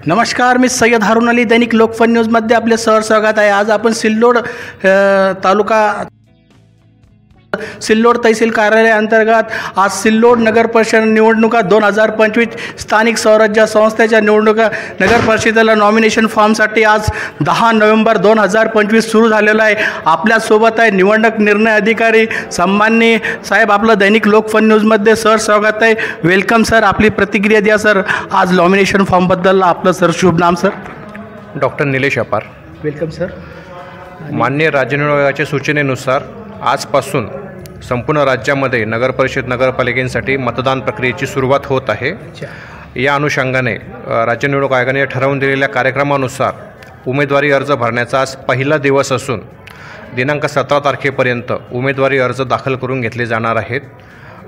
नमस्कार, मी सय्यद हारून अली, दैनिक लोकफन न्यूजमध्ये आपले स्वागत आहे। आज आपण सिल्लोड तहसील कार्यालय अंतर्गत आज सिल्लोड नगर परिषद निवडणुका 2025 स्थानिक स्वराज्य संस्थेच्या निवडणुका नगर परिषदेला नॉमिनेशन फॉर्मसाठी आज 10 नोव्हेंबर 2025 सुरू झालेला आहे। आपल्यासोबत आहे निवडणूक निर्णय अधिकारी सन्माननीय साहेब। आपलं दैनिक लोकफन न्यूजमध्ये सर स्वागत आहे। वेलकम सर, आपली प्रतिक्रिया द्या सर। आज नॉमिनेशन फॉर्मबद्दल आपलं सर शुभ नाम सर? डॉक्टर निलेश अपार। Welcome sir. माननीय राज्य निवडणूक आयोगाच्या सूचनेनुसार आजपासून संपूर्ण राज्यामध्ये नगरपरिषद नगरपालिकेसाठी मतदान प्रक्रियेची सुरुवात होत आहे। या अनुषंगाने राज्य निवडणूक आयोगाने ठरवून दिलेल्या कार्यक्रमानुसार उमेदवारी अर्ज भरण्याचा आज पहिला दिवस असून दिनांक 17 तारखेपर्यंत उमेदवारी अर्ज दाखल करून घेतले जाणार आहेत।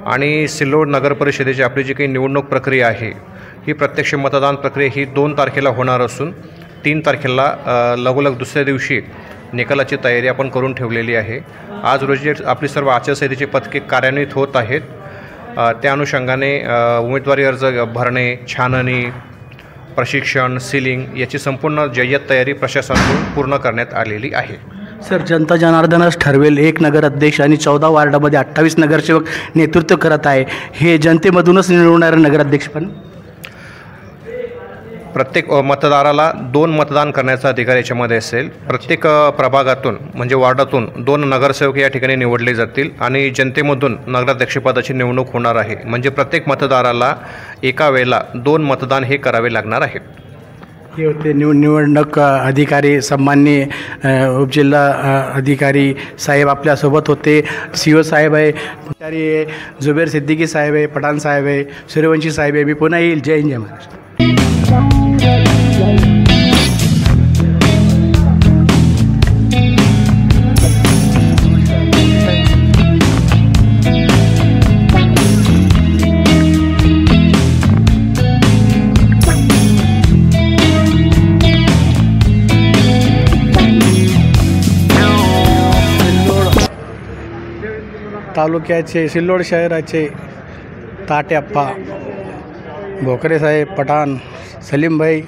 आणि सिल्लोड नगरपरिषदेची आपली जी काही निवडणूक प्रक्रिया आहे ही प्रत्यक्ष मतदान प्रक्रिया ही 2 तारखेला होणार असून 3 तारखेला लगोलग दुसऱ्या दिवशी निकालाची तयारी आपण करून ठेवलेली आहे। आज रोजी आपली सर्व आचारसंहितेची पथके कार्यान्वित होत आहेत। त्या अनुषंगाने उमेदवारी अर्ज भरणे, छाननी, प्रशिक्षण, सीलिंग याची संपूर्ण जय्यत तयारी प्रशासनाकडून पूर्ण करण्यात आलेली आहे। सर, जनता जनार्दनच ठरवेल एक नगर अध्यक्ष आणि 14 वार्डामध्ये 28 नगरसेवक नेतृत्व करत आहे। हे जनतेमधूनच निवडणारे नगराध्यक्ष पण प्रत्येक मतदाराला 2 मतदान करण्याचा अधिकार याच्यामध्ये असेल। प्रत्येक प्रभागातून म्हणजे वार्डातून 2 नगरसेवक या ठिकाणी निवडले जातील आणि जनतेमधून नगराध्यक्षपदाची निवडणूक होणार आहे। म्हणजे प्रत्येक मतदाराला एका वेळेला 2 मतदान हे करावे लागणार आहेत। हे होते निवडणूक अधिकारी सन्माननीय उपजिल्हा अधिकारी साहेब आपल्यासोबत होते। CO साहेब आहे, पुजारी जुबेर सिद्दीकी साहेब आहे, पठाण साहेब आहे, सूर्यवंशी साहेब आहे। मी पुन्हा येईल। जय हिंद, जय महाराष्ट्र। तालुक्याचे सिल्लोड शहराचे ताट्याप्पा, भोकरे साहेब, पठाण, सलीमभाई,